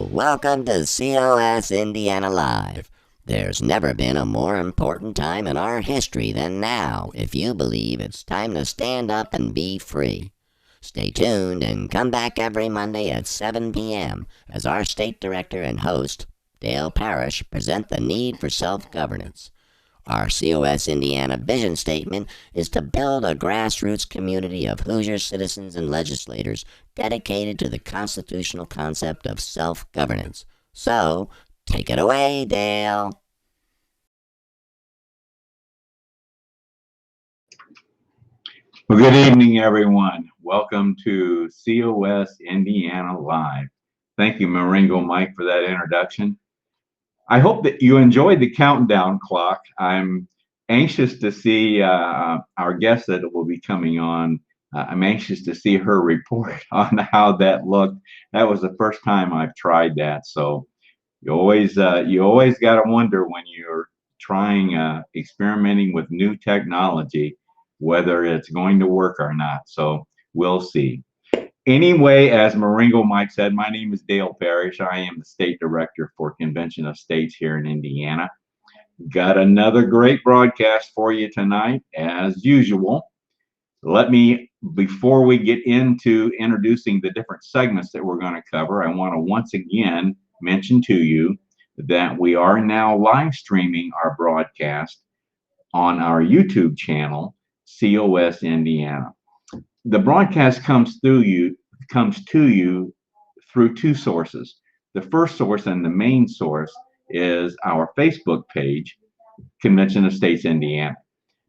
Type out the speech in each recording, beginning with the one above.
Hello, welcome to COS Indiana Live. There's never been a more important time in our history than now if you believe it's time to stand up and be free. Stay tuned and come back every Monday at 7 p.m. as our state director and host, Dale Parrish, present the need for self-governance. Our COS Indiana vision statement is to build a grassroots community of Hoosier citizens and legislators dedicated to the constitutional concept of self-governance. So, take it away, Dale. Well, good evening, everyone. Welcome to COS Indiana Live. Thank you, Maringo Mike, for that introduction. I hope that you enjoyed the countdown clock. I'm anxious to see our guest that will be coming on. I'm anxious to see her report on how that looked. That was the first time I've tried that, so you always got to wonder when you're trying experimenting with new technology whether it's going to work or not. So we'll see. Anyway, as Maringo Mike said, my name is Dale Parrish. I am the state director for Convention of States here in Indiana. Got another great broadcast for you tonight, as usual. Before we get into introducing the different segments that we're going to cover, I want to once again mention to you that we are now live streaming our broadcast on our YouTube channel, COS Indiana. The broadcast comes to you through two sources. The first source and the main source is our Facebook page, Convention of States Indiana.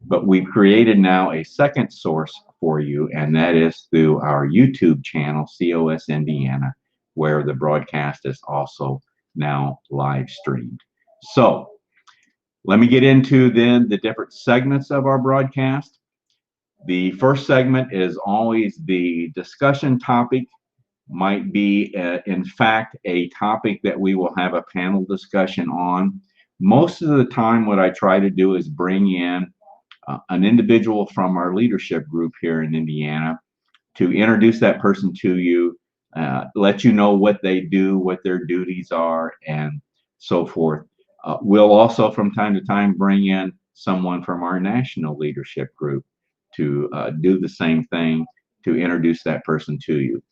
But we've created now a second source for you, and that is through our YouTube channel, COS Indiana, where the broadcast is also now live streamed. So let me get into then the different segments of our broadcast. The first segment is always the discussion topic, might be, in fact, a topic that we will have a panel discussion on. Most of the time, what I try to do is bring in an individual from our leadership group here in Indiana to introduce that person to you, let you know what they do, what their duties are, and so forth. We'll also, from time to time, bring in someone from our national leadership group to do the same thing, to introduce that person to you.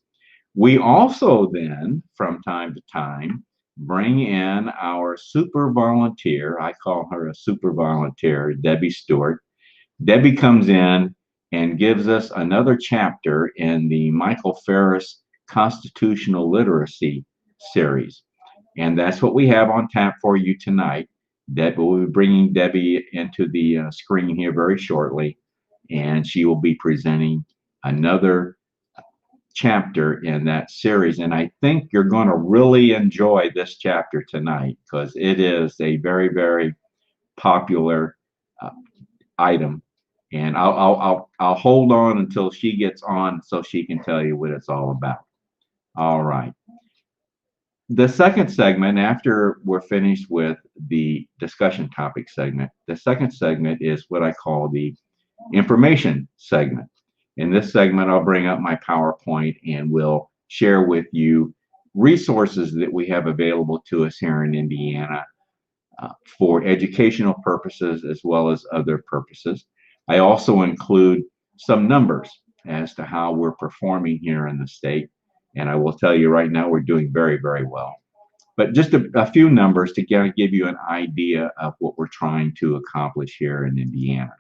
We also then, from time to time, bring in our super volunteer. I call her a super volunteer, Debbie Stewart. Debbie comes in and gives us another chapter in the Michael Ferris Constitutional Literacy series. And that's what we have on tap for you tonight. We'll be bringing Debbie into the screen here very shortly, and she will be presenting another chapter in that series. And I think you're going to really enjoy this chapter tonight because it is a very, very popular item. And I'll hold on until she gets on so she can tell you what it's all about. All right. The second segment, after we're finished with the discussion topic segment, the second segment is what I call the information segment. In this segment, I'll bring up my PowerPoint and we'll share with you resources that we have available to us here in Indiana for educational purposes as well as other purposes. I also include some numbers as to how we're performing here in the state. And I will tell you right now, we're doing very, very well. But just a few numbers to give you an idea of what we're trying to accomplish here in Indiana.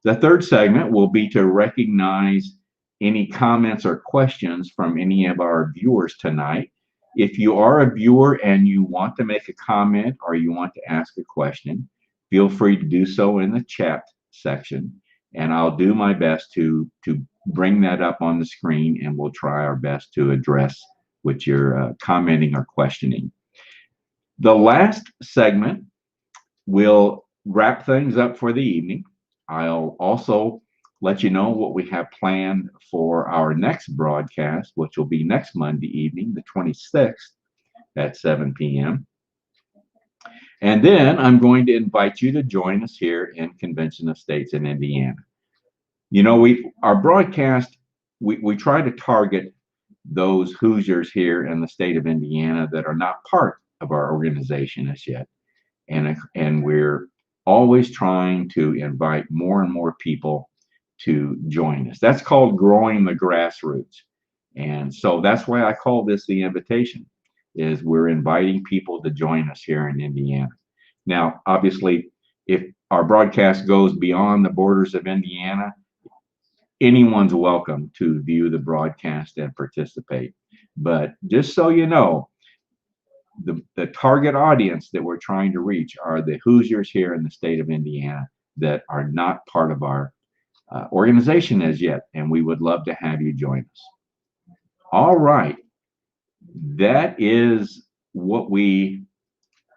The third segment will be to recognize any comments or questions from any of our viewers tonight. If you are a viewer and you want to make a comment or you want to ask a question, feel free to do so in the chat section. And I'll do my best to bring that up on the screen, and we'll try our best to address what you're commenting or questioning. The last segment will wrap things up for the evening. I'll also let you know what we have planned for our next broadcast, which will be next Monday evening, the 26th at 7 p.m. And then I'm going to invite you to join us here in Convention of States in Indiana. You know, our broadcast, we try to target those Hoosiers here in the state of Indiana that are not part of our organization as yet. And we're always trying to invite more and more people to join us. That's called growing the grassroots. And so that's why I call this the invitation, is we're inviting people to join us here in Indiana. Now, obviously, if our broadcast goes beyond the borders of Indiana, anyone's welcome to view the broadcast and participate. But just so you know, the target audience that we're trying to reach are the Hoosiers here in the state of Indiana that are not part of our organization as yet, and we would love to have you join us. All right, that is what we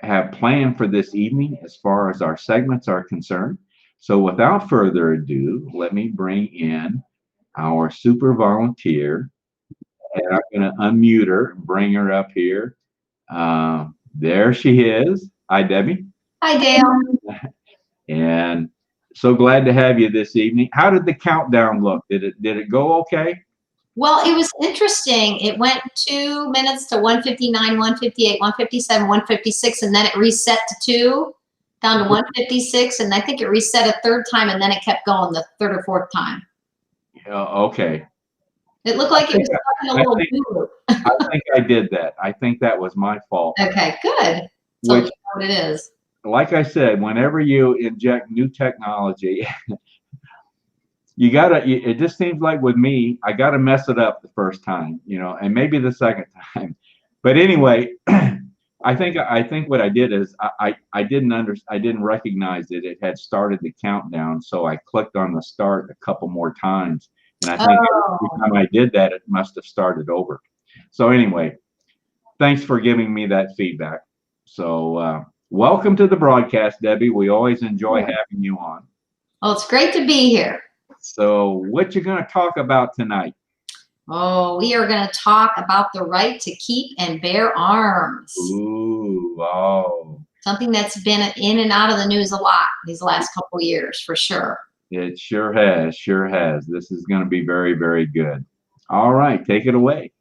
have planned for this evening as far as our segments are concerned. So without further ado, let me bring in our super volunteer, and I'm going to unmute her, bring her up here. There she is. Hi, Debbie. Hi, Dale. And so glad to have you this evening. How did the countdown look? Did it go okay? Well, it was interesting. It went 2 minutes to 159, 158, 157, 156, and then it reset to 2, down to 156, and I think it reset a third time, and then it kept going the third or fourth time. Okay. It looked like it was stuck in a little loop. I think I did that. I think that was my fault. Okay, good. So you know what it is. Like I said, whenever you inject new technology, it just seems like with me, I gotta mess it up the first time, and maybe the second time. But anyway, I think what I did is I didn't recognize that it had started the countdown, so I clicked on the start a couple more times, and I think every time I did that, it must have started over. So anyway, thanks for giving me that feedback. So welcome to the broadcast, Debbie. We always enjoy having you on. Well, it's great to be here. So what you going to talk about tonight? Oh, we are going to talk about the right to keep and bear arms. Ooh, wow. Something that's been in and out of the news a lot these last couple of years, for sure. It sure has. This is going to be very, very good. All right, take it away.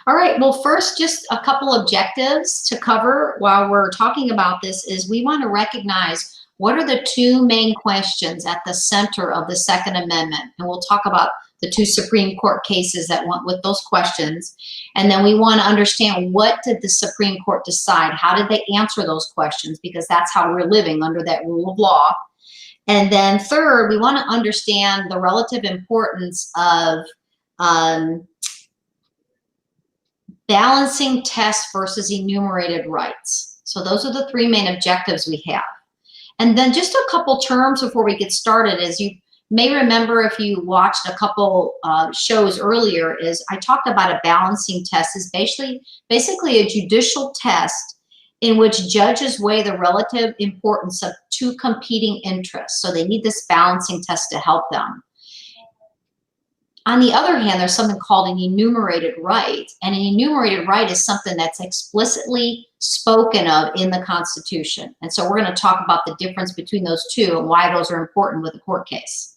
All right, well, first, just a couple objectives to cover while we're talking about this is we want to recognize what are the two main questions at the center of the Second Amendment? And we'll talk about the two Supreme Court cases that went with those questions. And then we want to understand, what did the Supreme Court decide? How did they answer those questions? Because that's how we're living, under that rule of law. And then third, we want to understand the relative importance of balancing tests versus enumerated rights. So those are the three main objectives we have. And then just a couple terms before we get started. As you may remember, if you watched a couple shows earlier, is I talked about a balancing test is basically a judicial test in which judges weigh the relative importance of two competing interests. So they need this balancing test to help them. On the other hand, there's something called an enumerated right. And an enumerated right is something that's explicitly spoken of in the Constitution. And so we're going to talk about the difference between those two and why those are important with a court case.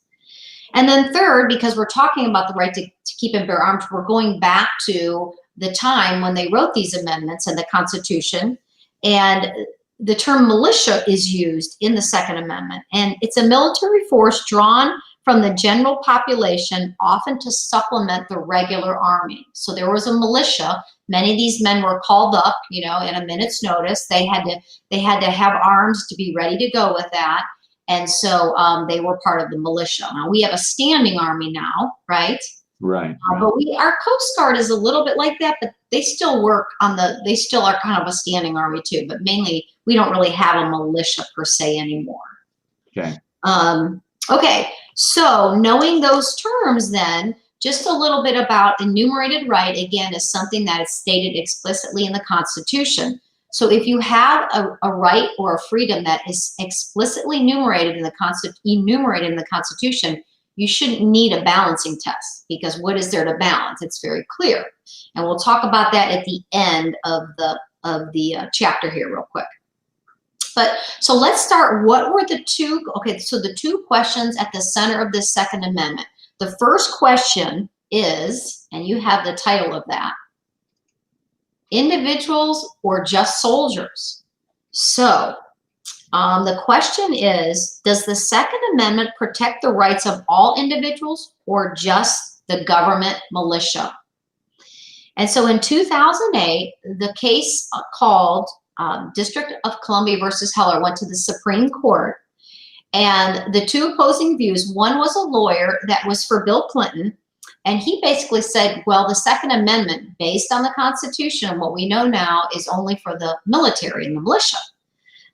And then third, because we're talking about the right to keep and bear arms, we're going back to the time when they wrote these amendments in the Constitution. And the term militia is used in the Second Amendment. And it's a military force drawn from the general population, often to supplement the regular army. So there was a militia. Many of these men were called up, in a minute's notice. They had to have arms to be ready to go with that. And so they were part of the militia. Now we have a standing army now, right? Right. But our Coast Guard is a little bit like that, but they still work they still are kind of a standing army too, but mainly we don't really have a militia per se anymore. Okay. Okay, so knowing those terms then, just a little bit about enumerated right, again, is something that is stated explicitly in the Constitution. So if you have a right or a freedom that is explicitly enumerated in the Constitution, you shouldn't need a balancing test, because what is there to balance? It's very clear. And we'll talk about that at the end of the chapter here real quick. But so let's start. What were the two? Okay, so the two questions at the center of this Second Amendment. The first question is, and you have the title of that, individuals or just soldiers? So the question is, does the Second Amendment protect the rights of all individuals or just the government militia? And so in 2008, the case called District of Columbia versus Heller went to the Supreme Court. And the two opposing views, one was a lawyer that was for Bill Clinton, and he basically said, well, the Second Amendment, based on the Constitution and what we know now, is only for the military and the militia.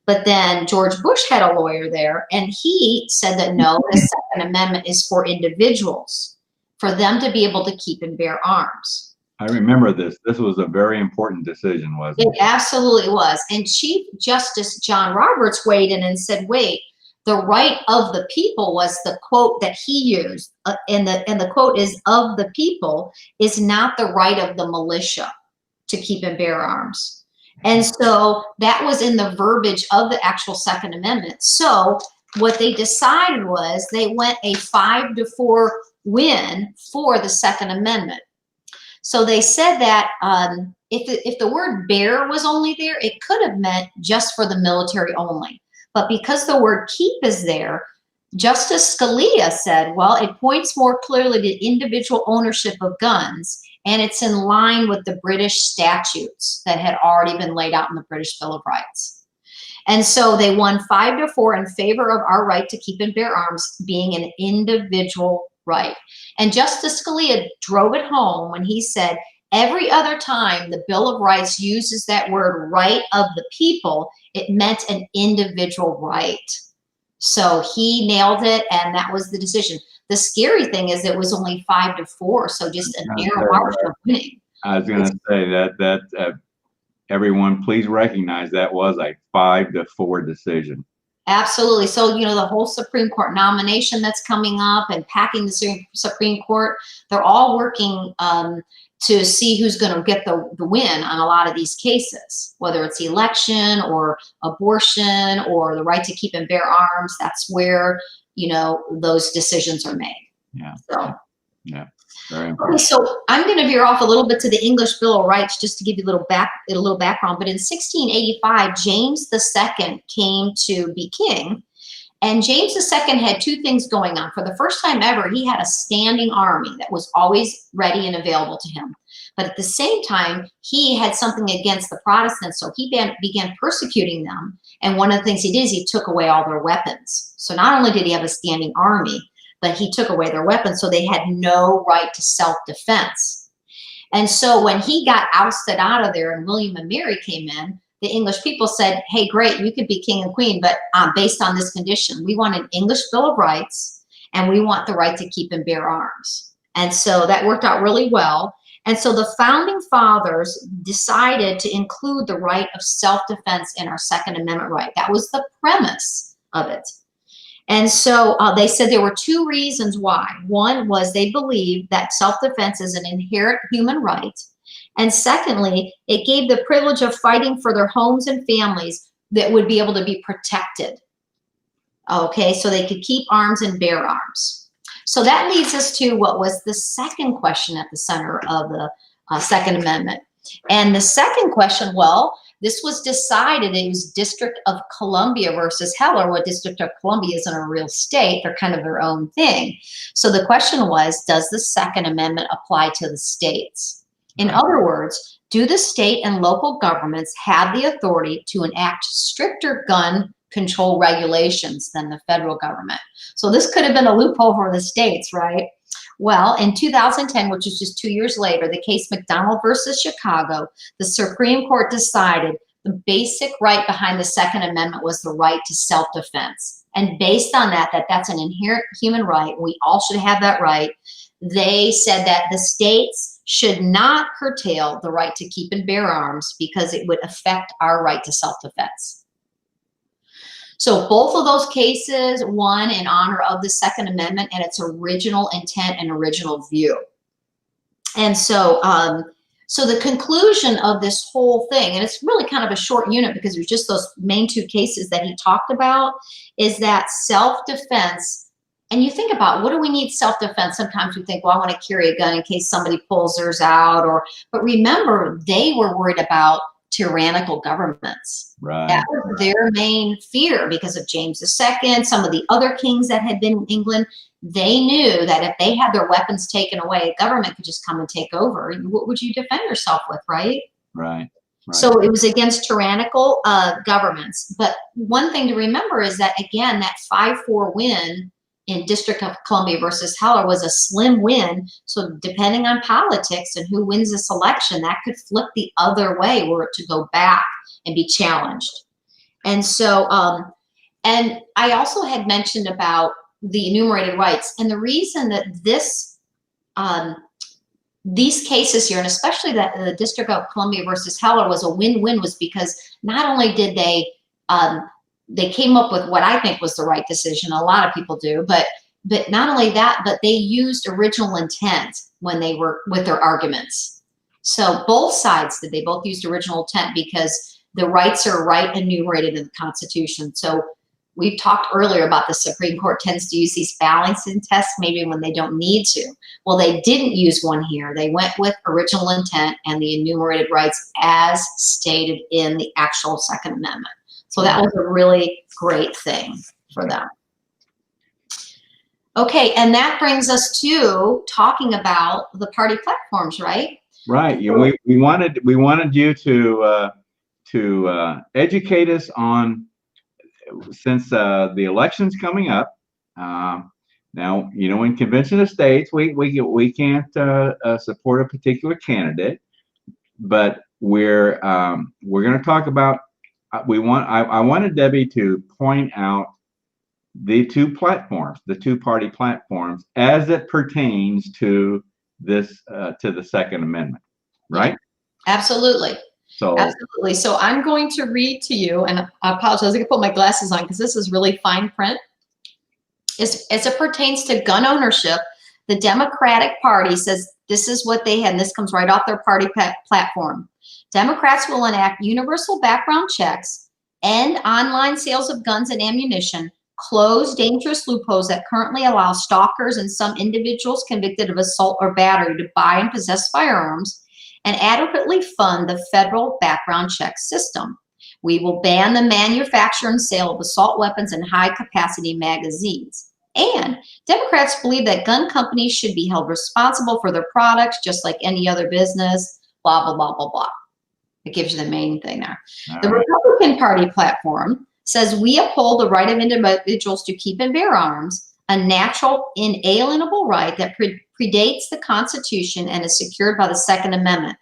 But then George Bush had a lawyer there, and he said that no, the Second Amendment is for individuals, for them to be able to keep and bear arms. I remember this. This was a very important decision, wasn't it? It absolutely was. And Chief Justice John Roberts weighed in and said, wait, the right of the people was the quote that he used. And the quote is, of the people is not the right of the militia to keep and bear arms. And so that was in the verbiage of the actual Second Amendment. So what they decided was they went a 5-4 win for the Second Amendment. So they said that if the word bear was only there, it could have meant just for the military only. But because the word keep is there, Justice Scalia said, well, it points more clearly to individual ownership of guns, and it's in line with the British statutes that had already been laid out in the British Bill of Rights. And so they won 5-4 in favor of our right to keep and bear arms being an individual right. And Justice Scalia drove it home when he said, every other time the Bill of Rights uses that word right of the people, it meant an individual right. So he nailed it, and that was the decision. The scary thing is it was only 5-4, so just a narrow margin of winning. I was going to say that everyone, please recognize that was a 5-4 decision. Absolutely. So, you know, the whole Supreme Court nomination that's coming up and packing the Supreme Court, they're all working to see who's going to get the win on a lot of these cases, whether it's election or abortion or the right to keep and bear arms. That's where, you know, those decisions are made. Yeah. So, yeah. Very important. Okay, so I'm going to veer off a little bit to the English Bill of Rights just to give you a little background. But in 1685, James II came to be king. And James II had two things going on. For the first time ever, he had a standing army that was always ready and available to him. But at the same time, he had something against the Protestants, so he began persecuting them. And one of the things he did is he took away all their weapons. So not only did he have a standing army, but he took away their weapons, so they had no right to self-defense. And so when he got ousted out of there and William and Mary came in, the English people said, hey, great, you could be king and queen, but based on this condition, we want an English Bill of Rights, and we want the right to keep and bear arms. And so that worked out really well. And so the founding fathers decided to include the right of self-defense in our Second Amendment right. That was the premise of it. And so they said there were two reasons why. One was they believed that self-defense is an inherent human right. And secondly, it gave the privilege of fighting for their homes and families that would be able to be protected. Okay, so they could keep arms and bear arms. So that leads us to what was the second question at the center of the Second Amendment. And the second question, well, this was decided, it was District of Columbia versus Heller. Well, District of Columbia isn't a real state, they're kind of their own thing. So the question was, does the Second Amendment apply to the states? In other words, do the state and local governments have the authority to enact stricter gun control regulations than the federal government? So this could have been a loophole for the states, right? Well, in 2010, which is just 2 years later, the case McDonald versus Chicago, the Supreme Court decided the basic right behind the Second Amendment was the right to self-defense. And based on that, that's an inherent human right. We all should have that right. They said that the states should not curtail the right to keep and bear arms because it would affect our right to self-defense. So both of those cases won in honor of the Second Amendment and its original intent and original view. And so, so the conclusion of this whole thing, and it's really kind of a short unit because it was just those main two cases that he talked about, is that self-defense And you think about, what do we need self-defense? Sometimes we think, well, I want to carry a gun in case somebody pulls theirs out, but remember, they were worried about tyrannical governments. Right. That was their main fear because of James II, some of the other kings that had been in England. They knew that if they had their weapons taken away, a government could just come and take over. What would you defend yourself with, right? Right. Right. So it was against tyrannical governments. But one thing to remember is that, again, that 5-4 win in District of Columbia versus Heller was a slim win. So depending on politics and who wins this election, that could flip the other way, were it to go back and be challenged. And so, and I also had mentioned about the enumerated rights, and the reason that these cases here, and especially that the District of Columbia versus Heller was a win-win, was because not only did they came up with what I think was the right decision, a lot of people do, but not only that, but they used original intent when they were with their arguments. So both sides they both used original intent, because the rights are right enumerated in the Constitution. So we've talked earlier about the Supreme Court tends to use these balancing tests maybe when they don't need to. Well, they didn't use one here. They went with original intent and the enumerated rights as stated in the actual Second Amendment. So that was a really great thing for them. Okay, and that brings us to talking about the party platforms, right? Right. Yeah, we wanted you to educate us on, since the election's coming up. Now, you know, in convention of states, we can't support a particular candidate, but we're going to talk about. I wanted Debbie to point out the two platforms, the two-party platforms, as it pertains to this to the Second Amendment, right? Absolutely. So absolutely. So I'm going to read to you, and I apologize, I can put my glasses on because this is really fine print. As it pertains to gun ownership, the Democratic Party says this is what they had, and this comes right off their party platform. Democrats will enact universal background checks, end online sales of guns and ammunition, close dangerous loopholes that currently allow stalkers and some individuals convicted of assault or battery to buy and possess firearms, and adequately fund the federal background check system. We will ban the manufacture and sale of assault weapons and high-capacity magazines. And Democrats believe that gun companies should be held responsible for their products just like any other business, blah, blah, blah, blah, blah. It gives you the main thing there. The Republican Party platform says we uphold the right of individuals to keep and bear arms, a natural, inalienable right that predates the Constitution and is secured by the Second Amendment.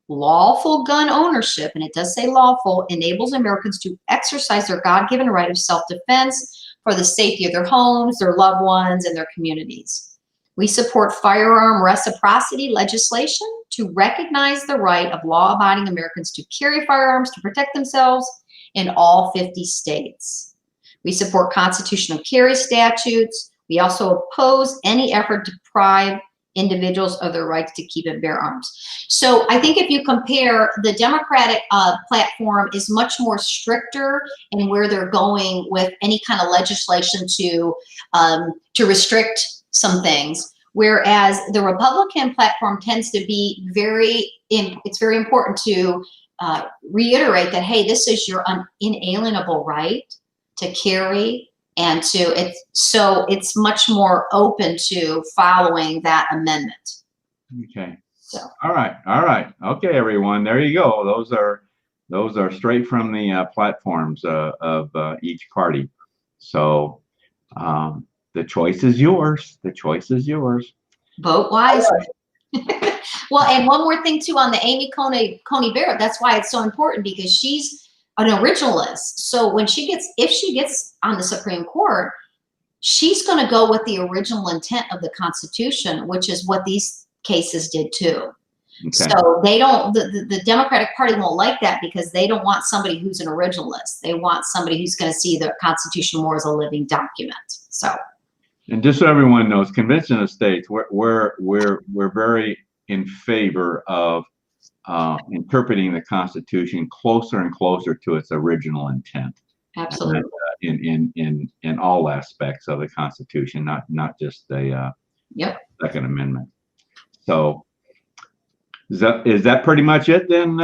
Lawful gun ownership, and it does say lawful, enables Americans to exercise their God-given right of self-defense for the safety of their homes, their loved ones, and their communities. We support firearm reciprocity legislation to recognize the right of law-abiding Americans to carry firearms to protect themselves in all 50 states. We support constitutional carry statutes. We also oppose any effort to deprive individuals of their rights to keep and bear arms. So I think if you compare, the Democratic platform is much more stricter in where they're going with any kind of legislation to restrict some things, whereas the Republican platform tends to be it's very important to reiterate that, hey, this is your inalienable right to carry, and it's much more open to following that amendment. Okay. So. All right. Okay, everyone. There you go. Those are straight from the platforms of each party. So the choice is yours. The choice is yours. Vote wisely. Well, and one more thing too on the Amy Coney Barrett. That's why it's so important, because she's an originalist. So when if she gets on the Supreme Court, she's going to go with the original intent of the Constitution, which is what these cases did too. Okay. So they don't, the Democratic Party won't like that, because they don't want somebody who's an originalist. They want somebody who's going to see the Constitution more as a living document. So. And just so everyone knows, Convention of States, we're very in favor of interpreting the Constitution closer and closer to its original intent. Absolutely. in all aspects of the Constitution, not just the Yep. Second Amendment. So is that pretty much it then,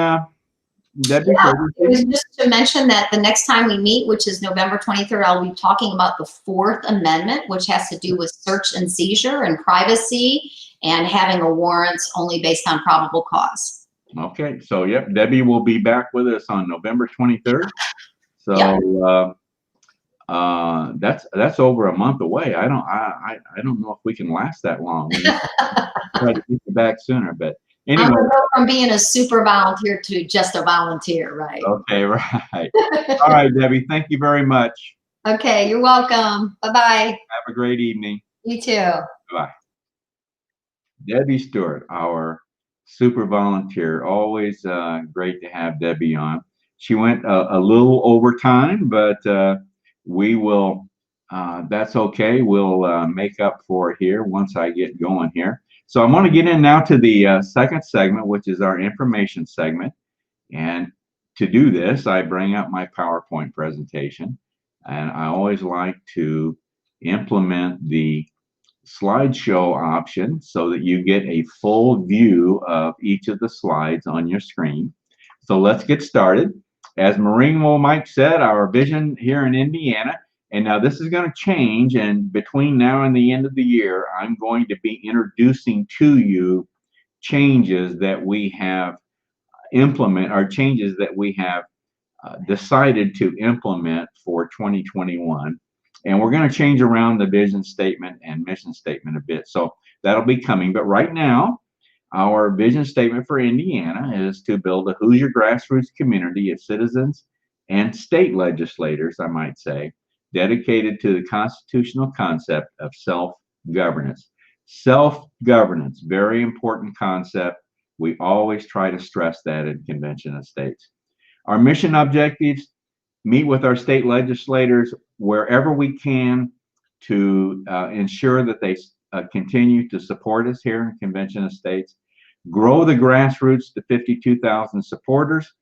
Debbie? Yeah, it was just to mention that the next time we meet, which is November 23rd, I'll be talking about the Fourth Amendment, which has to do with search and seizure and privacy and having a warrant only based on probable cause. Okay, so yep, Debbie will be back with us on November 23rd. So Yep. that's over a month away. I don't know if we can last that long. We need to try to get you back sooner, but anyway. I'm gonna go from being a super volunteer to just a volunteer, right? Okay, right. All right, Debbie, thank you very much. Okay, you're welcome. Bye-bye. Have a great evening. You too. Bye. Debbie Stewart, our super volunteer. Always great to have Debbie on. She went a little over time, but we will, that's okay. We'll make up for it here once I get going here. So I'm going to get in now to the second segment, which is our information segment. And to do this, I bring up my PowerPoint presentation. And I always like to implement the slideshow option so that you get a full view of each of the slides on your screen. So let's get started. As Marine Mike said, our vision here in Indiana, and now this is going to change, and between now and the end of the year, I'm going to be introducing to you changes that we have changes that we have decided to implement for 2021. And we're going to change around the vision statement and mission statement a bit. So that'll be coming. But right now, our vision statement for Indiana is to build a Hoosier grassroots community of citizens and state legislators, I might say, dedicated to the constitutional concept of self-governance. Self-governance, very important concept. We always try to stress that in Convention of States. Our mission objectives: meet with our state legislators wherever we can to ensure that they continue to support us here in Convention of States. Grow the grassroots to 52,000 supporters.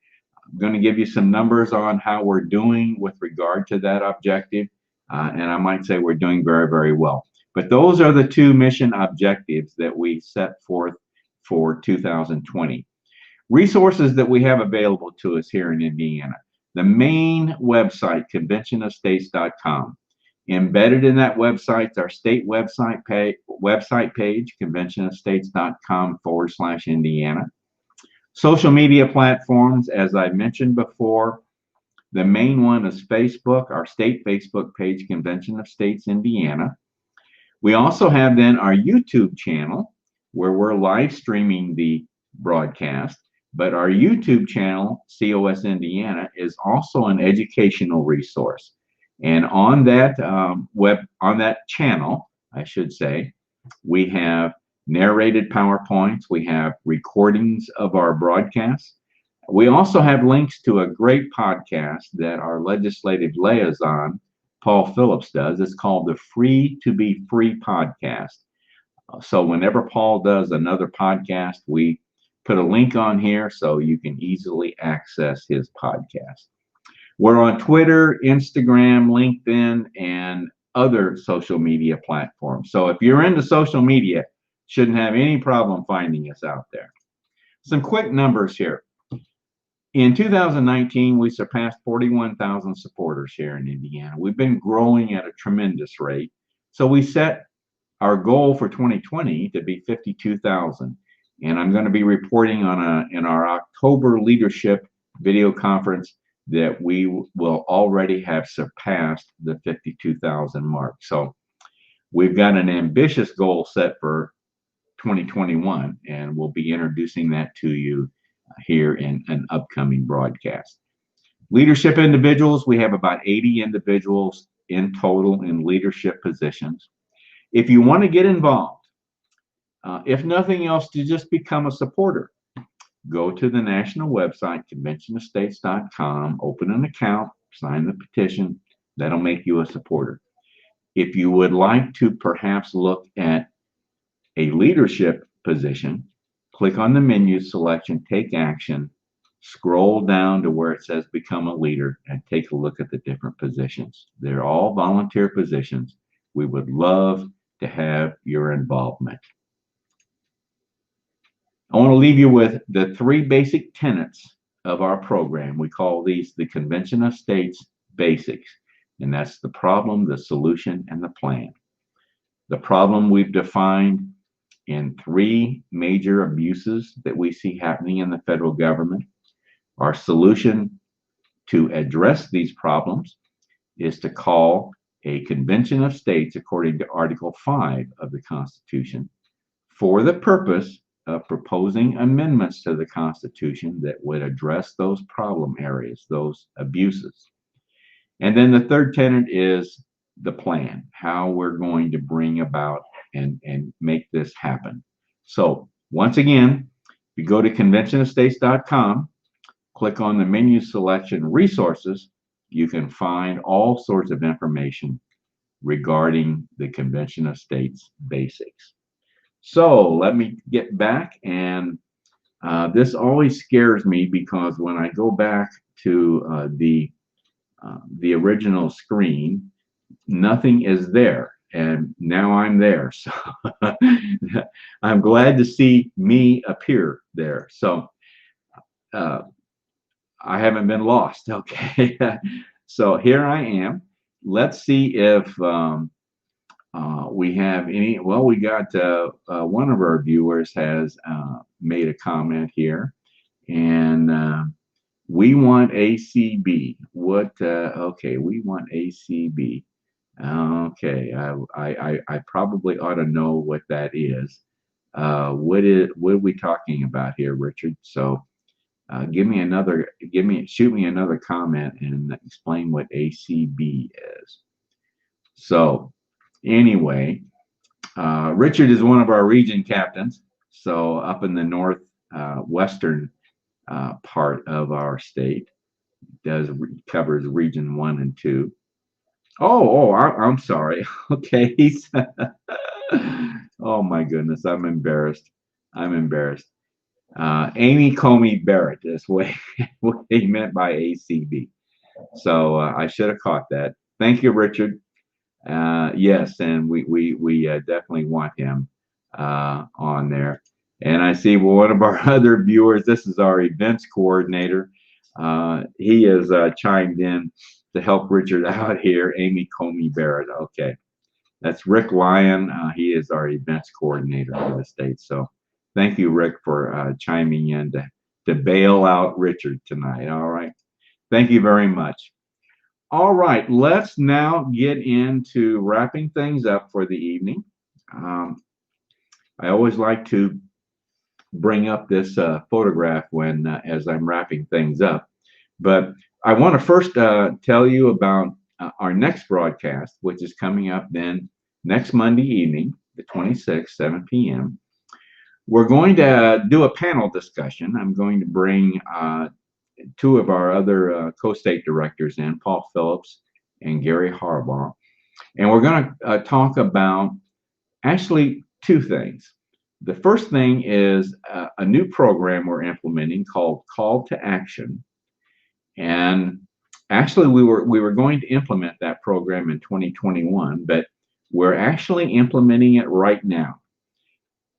I'm going to give you some numbers on how we're doing with regard to that objective. And I might say we're doing very, very well. But those are the two mission objectives that we set forth for 2020. Resources that we have available to us here in Indiana. The main website, conventionofstates.com. Embedded in that website is our state website page, conventionofstates.com/Indiana. Social media platforms, as I mentioned before, the main one is Facebook, our state Facebook page, Convention of States Indiana. We also have then our YouTube channel where we're live streaming the broadcast. But our YouTube channel, COS Indiana, is also an educational resource. And on that channel, I should say, we have narrated PowerPoints, we have recordings of our broadcasts. We also have links to a great podcast that our legislative liaison, Paul Phillips, does. It's called the Free to Be Free podcast. So whenever Paul does another podcast, we put a link on here so you can easily access his podcast. We're on Twitter, Instagram, LinkedIn, and other social media platforms. So if you're into social media, shouldn't have any problem finding us out there. Some quick numbers here. In 2019, we surpassed 41,000 supporters here in Indiana. We've been growing at a tremendous rate. So we set our goal for 2020 to be 52,000. And I'm going to be reporting on in our October leadership video conference that we will already have surpassed the 52,000 mark. So we've got an ambitious goal set for 2021, and we'll be introducing that to you here in an upcoming broadcast. Leadership individuals, we have about 80 individuals in total in leadership positions. If you want to get involved, if nothing else, to just become a supporter, go to the national website, conventionofstates.com, open an account, sign the petition. That'll make you a supporter. If you would like to perhaps look at a leadership position, click on the menu selection, take action, scroll down to where it says become a leader and take a look at the different positions. They're all volunteer positions. We would love to have your involvement. I want to leave you with the 3 basic tenets of our program. We call these the Convention of States Basics, and that's the problem, the solution, and the plan. The problem we've defined in 3 major abuses that we see happening in the federal government. Our solution to address these problems is to call a convention of states according to Article 5 of the Constitution for the purpose of proposing amendments to the Constitution that would address those problem areas, those abuses. And then the third tenet is the plan, how we're going to bring about and make this happen. So once again, if you go to conventionofstates.com, click on the menu selection resources, you can find all sorts of information regarding the Convention of States Basics. So let me get back, and this always scares me because when I go back to the original screen, nothing is there, and now I'm there. So I'm glad to see me appear there. So I haven't been lost. Okay. So here I am. Let's see if we have any. Well, we got one of our viewers has made a comment here, and we want ACB. What? Okay, we want ACB. Okay, I probably ought to know what that is. What are we talking about here, Richard? So shoot me another comment and explain what ACB is. So anyway, Richard is one of our region captains. So up in the north western part of our state, covers region 1 and 2. I'm sorry. Okay. Oh my goodness, I'm embarrassed. Amy Comey Barrett is what he meant by ACB. So I should have caught that. Thank you, Richard. Yes, and we definitely want him on there. And I see one of our other viewers. This is our events coordinator. He has chimed in to help Richard out here. Amy Comey Barrett. Okay, that's Rick Lyon. He is our events coordinator for the state. So thank you, Rick, for chiming in to bail out Richard tonight. All right. Thank you very much. All right. Let's now get into wrapping things up for the evening. I always like to bring up this photograph when as I'm wrapping things up. But I want to first tell you about our next broadcast, which is coming up then next Monday evening, the 26th, 7 p.m. We're going to do a panel discussion. I'm going to bring 2 of our other co-state directors in, Paul Phillips and Gary Harbaugh. And we're going to talk about actually 2 things. The first thing is a new program we're implementing called Call to Action. And actually we were going to implement that program in 2021, but we're actually implementing it right now.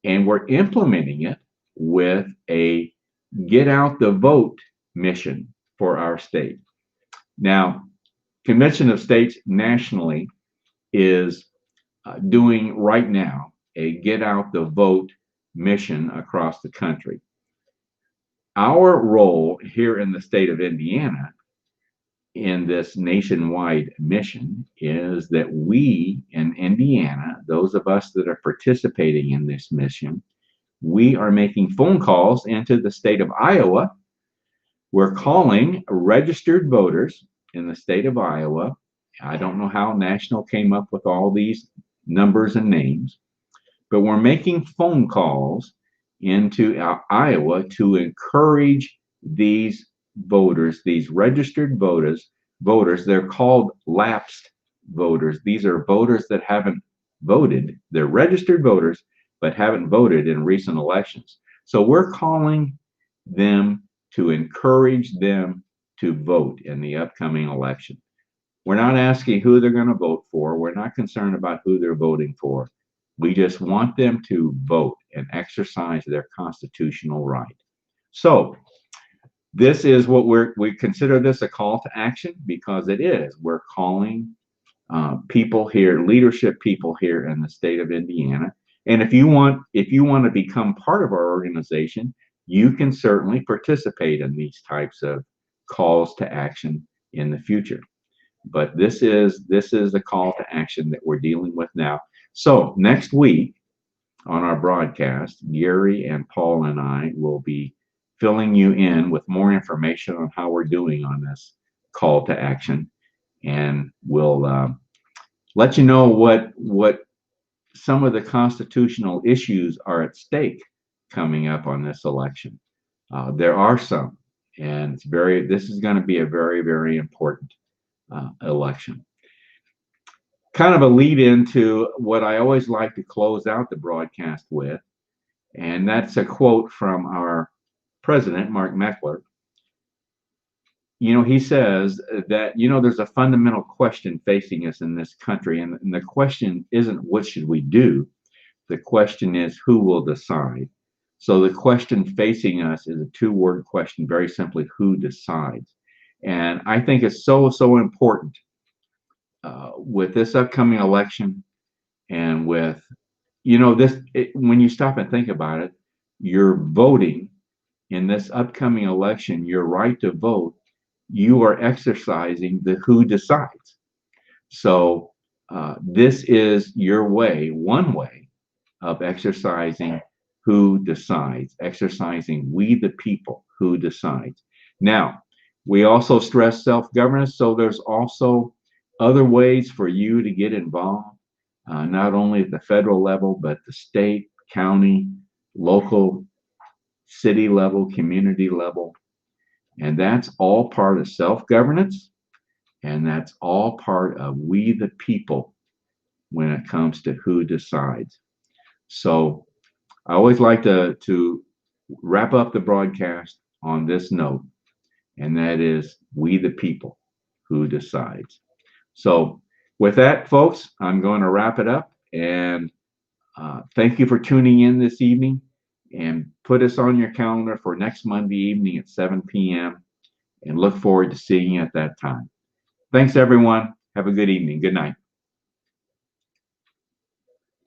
And we're implementing it with a get out the vote mission for our state. Now, Convention of States nationally is doing right now a get out the vote mission across the country. Our role here in the state of Indiana in this nationwide mission is that we in Indiana, those of us that are participating in this mission, we are making phone calls into the state of Iowa. We're calling registered voters in the state of Iowa. I don't know how National came up with all these numbers and names, but we're making phone calls into Iowa to encourage these voters, these registered voters. They're called lapsed voters. These are voters that haven't voted. They're registered voters, but haven't voted in recent elections. So we're calling them to encourage them to vote in the upcoming election. We're not asking who they're going to vote for. We're not concerned about who they're voting for. We just want them to vote and exercise their constitutional right. So this is what we consider this a call to action, because it is. We're calling people here, leadership people here in the state of Indiana. And if you want to become part of our organization, you can certainly participate in these types of calls to action in the future. But this is the call to action that we're dealing with now. So next week on our broadcast, Gary and Paul and I will be filling you in with more information on how we're doing on this call to action, and we'll let you know what some of the constitutional issues are at stake coming up on this election. There are some, and this is going to be a very, very important election. Kind of a lead into what I always like to close out the broadcast with, and that's a quote from our president, Mark Meckler. He says that, there's a fundamental question facing us in this country, and the question isn't what should we do? The question is who will decide? So the question facing us is a two-word question, very simply, who decides? And I think it's so, so important with this upcoming election, and with, when you stop and think about it, you're voting in this upcoming election, your right to vote, you are exercising the who decides. So this is your way, one way of exercising who decides, exercising we the people who decides. Now, we also stress self-governance, so there's also other ways for you to get involved, not only at the federal level, but the state, county, local, city level, community level. And that's all part of self-governance, and that's all part of we the people when it comes to who decides. So I always like to wrap up the broadcast on this note, and that is we the people who decides. So with that, folks, I'm going to wrap it up, and thank you for tuning in this evening, and put us on your calendar for next Monday evening at 7 p.m. and look forward to seeing you at that time. Thanks, everyone. Have a good evening. Good night.